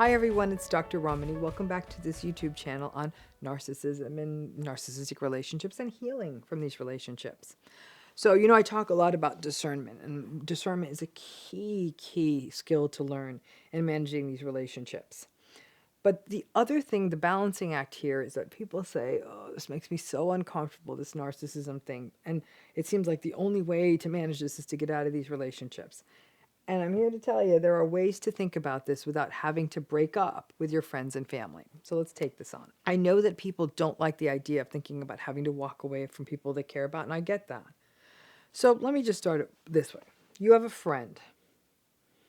Hi everyone, it's Dr. Ramani. Welcome back to this YouTube channel on narcissism and narcissistic relationships and healing from these relationships. So, I talk a lot about discernment, and discernment is a key skill to learn in managing these relationships. But the other thing, the balancing act here, is that people say, oh, this makes me so uncomfortable, this narcissism thing. And it seems like the only way to manage this is to get out of these relationships. And I'm here to tell you there are ways to think about this without having to break up with your friends and family. So let's take this on. I know that people don't like the idea of thinking about having to walk away from people they care about, and I get that. So let me just start it this way. You have a friend.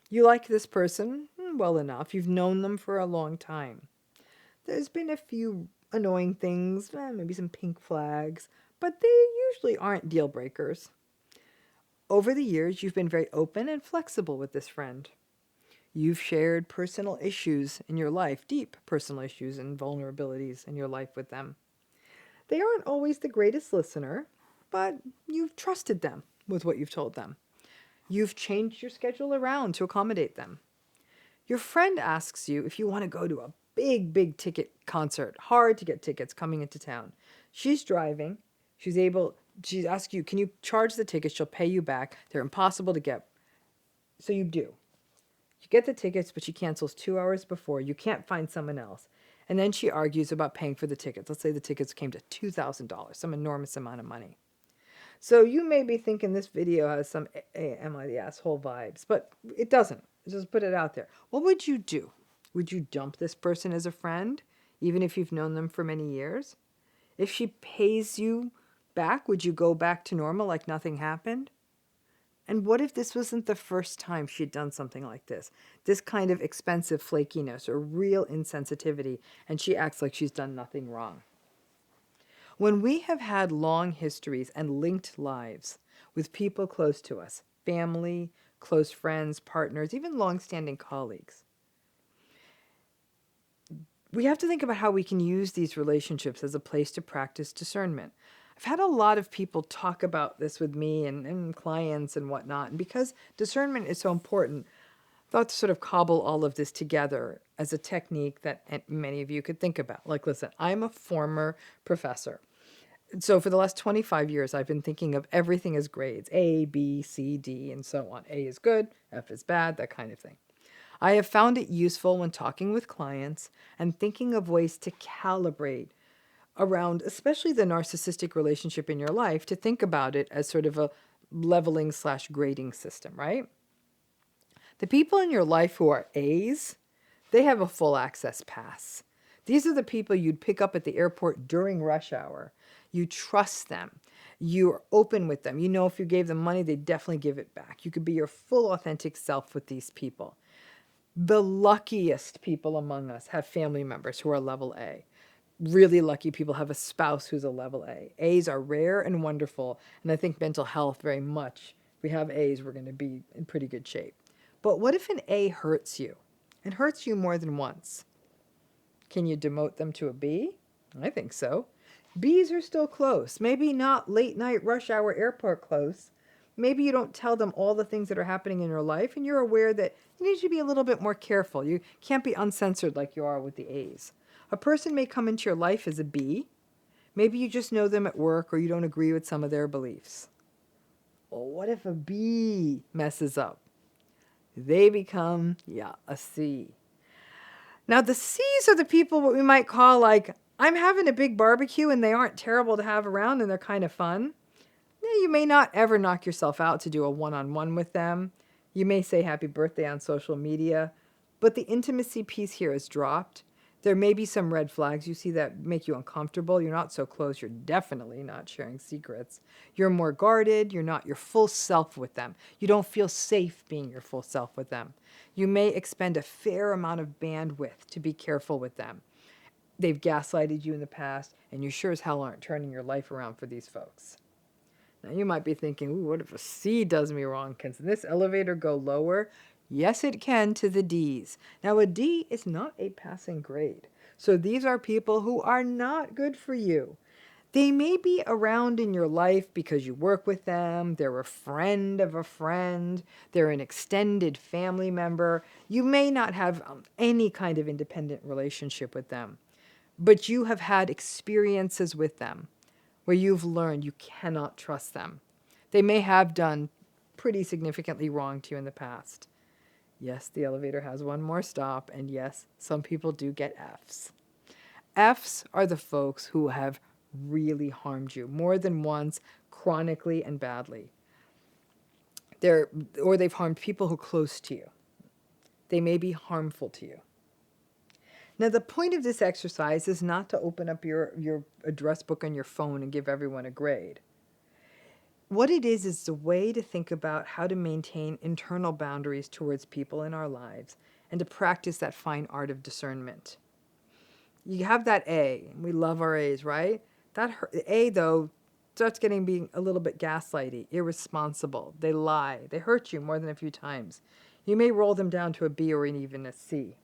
You like this person well enough. You've known them for a long time. There's been a few annoying things, maybe some pink flags, but they usually aren't deal breakers. Over the years, you've been very open and flexible with this friend. You've shared personal issues in your life, deep personal issues and vulnerabilities in your life with them. They aren't always the greatest listener, but you've trusted them with what you've told them. You've changed your schedule around to accommodate them. Your friend asks you if you want to go to a big ticket concert, hard to get tickets coming into town. She's driving. She asks you, can you charge the tickets? She'll pay you back. They're impossible to get. So you do. You get the tickets, but she cancels 2 hours before. You can't find someone else. And then she argues about paying for the tickets. Let's say the tickets came to $2,000, some enormous amount of money. So you may be thinking this video has some am I the asshole vibes, but it doesn't. Just put it out there. What would you do? Would you dump this person as a friend, even if you've known them for many years? If she pays you back, would you go back to normal like nothing happened? And what if this wasn't the first time she'd done something like this? This kind of expensive flakiness or real insensitivity, and she acts like she's done nothing wrong. When we have had long histories and linked lives with people close to us, family, close friends, partners, even long-standing colleagues, we have to think about how we can use these relationships as a place to practice discernment. I've had a lot of people talk about this with me and clients and whatnot. And because discernment is so important, I thought to sort of cobble all of this together as a technique that many of you could think about. Like, listen, I'm a former professor. So for the last 25 years, I've been thinking of everything as grades, A, B, C, D, and so on. A is good, F is bad, that kind of thing. I have found it useful when talking with clients and thinking of ways to calibrate around, especially the narcissistic relationship in your life, to think about it as sort of a leveling/grading system, right? The people in your life who are A's, they have a full access pass. These are the people you'd pick up at the airport during rush hour. You trust them. You're open with them. You know if you gave them money, they'd definitely give it back. You could be your full authentic self with these people. The luckiest people among us have family members who are level A. Really lucky people have a spouse who's a level A. A's are rare and wonderful, and I think mental health very much. If we have A's, we're going to be in pretty good shape. But what if an A hurts you, and hurts you more than once? Can you demote them to a B? I think so. B's are still close. Maybe not late night rush hour airport close. Maybe you don't tell them all the things that are happening in your life, and you're aware that you need to be a little bit more careful. You can't be uncensored like you are with the A's. A person may come into your life as a B. Maybe you just know them at work or you don't agree with some of their beliefs. Well, what if a B messes up? They become, a C. Now, the C's are the people what we might call like, I'm having a big barbecue and they aren't terrible to have around and they're kind of fun. You may not ever knock yourself out to do a one-on-one with them. You may say happy birthday on social media, but the intimacy piece here is dropped. There may be some red flags you see that make you uncomfortable. You're not so close. You're definitely not sharing secrets. You're more guarded. You're not your full self with them. You don't feel safe being your full self with them. You may expend a fair amount of bandwidth to be careful with them. They've gaslighted you in the past, and you sure as hell aren't turning your life around for these folks. Now you might be thinking, ooh, what if a C does me wrong? Can this elevator go lower? Yes, it can to the D's. Now a D is not a passing grade. So these are people who are not good for you. They may be around in your life because you work with them, they're a friend of a friend, they're an extended family member. You may not have any kind of independent relationship with them, but you have had experiences with them where you've learned you cannot trust them. They may have done pretty significantly wrong to you in the past. Yes, the elevator has one more stop, and yes, some people do get Fs. Fs are the folks who have really harmed you more than once, chronically and badly. Or they've harmed people who are close to you. They may be harmful to you. Now, the point of this exercise is not to open up your address book on your phone and give everyone a grade. What it is a way to think about how to maintain internal boundaries towards people in our lives and to practice that fine art of discernment. You have that A, and we love our A's, right? That A, though, starts being a little bit gaslighty, irresponsible. They lie. They hurt you more than a few times. You may roll them down to a B or even a C.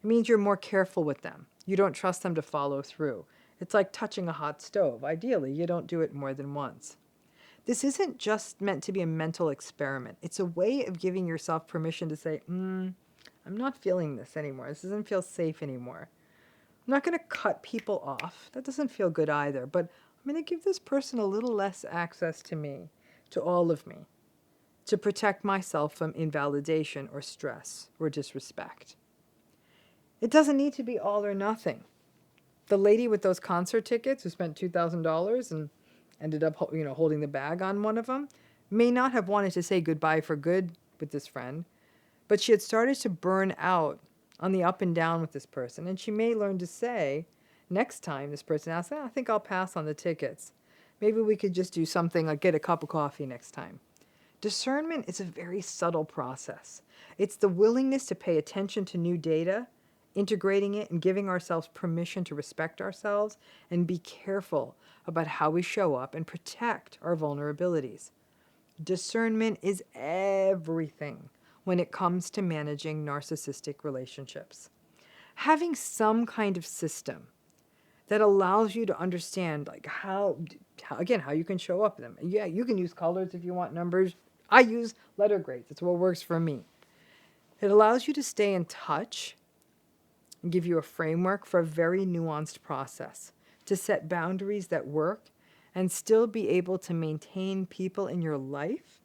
It means you're more careful with them. You don't trust them to follow through. It's like touching a hot stove. Ideally, you don't do it more than once. This isn't just meant to be a mental experiment. It's a way of giving yourself permission to say, I'm not feeling this anymore. This doesn't feel safe anymore. I'm not going to cut people off. That doesn't feel good either. But I'm going to give this person a little less access to me, to all of me, to protect myself from invalidation or stress or disrespect. It doesn't need to be all or nothing. The lady with those concert tickets who spent $2,000 and ended up holding the bag on one of them may not have wanted to say goodbye for good with this friend, but she had started to burn out on the up and down with this person, and she may learn to say, next time this person asks, I think I'll pass on the tickets. Maybe we could just do something like get a cup of coffee next time. Discernment is a very subtle process. It's the willingness to pay attention to new data, integrating it and giving ourselves permission to respect ourselves and be careful about how we show up and protect our vulnerabilities. Discernment is everything when it comes to managing narcissistic relationships. Having some kind of system that allows you to understand how you can show up with them. Yeah, you can use colors if you want numbers. I use letter grades. It's what works for me. It allows you to stay in touch and give you a framework for a very nuanced process to set boundaries that work and still be able to maintain people in your life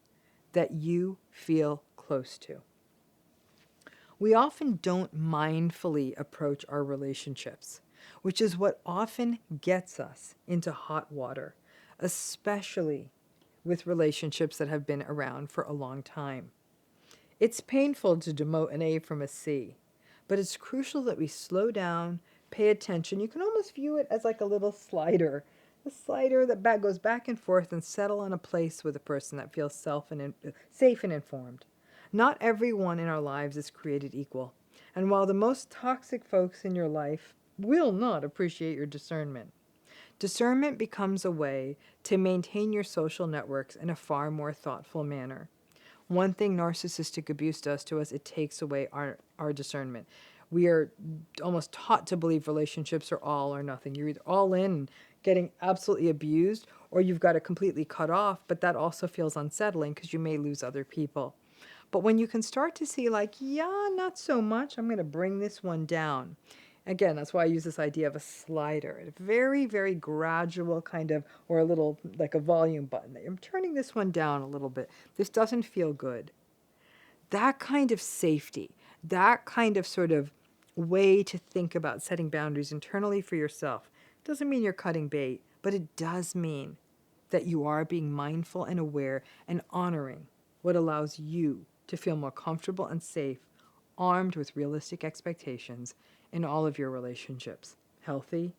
that you feel close to. We often don't mindfully approach our relationships, which is what often gets us into hot water, especially with relationships that have been around for a long time. It's painful to demote an A from a C, but it's crucial that we slow down, pay attention. You can almost view it as like a little slider, a slider that goes back and forth and settle in a place with a person that feels safe and informed. Not everyone in our lives is created equal, and while the most toxic folks in your life will not appreciate your discernment, discernment becomes a way to maintain your social networks in a far more thoughtful manner. One thing narcissistic abuse does to us, it takes away our discernment. We are almost taught to believe relationships are all or nothing. You're either all in and getting absolutely abused, or you've got to completely cut off, but that also feels unsettling because you may lose other people. But when you can start to see not so much, I'm going to bring this one down. Again, that's why I use this idea of a slider, a very, very gradual kind of, or a little, like a volume button. I'm turning this one down a little bit. This doesn't feel good. That kind of safety, that kind of sort of way to think about setting boundaries internally for yourself, doesn't mean you're cutting bait, but it does mean that you are being mindful and aware and honoring what allows you to feel more comfortable and safe, armed with realistic expectations in all of your relationships, healthy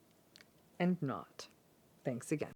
and not. Thanks again.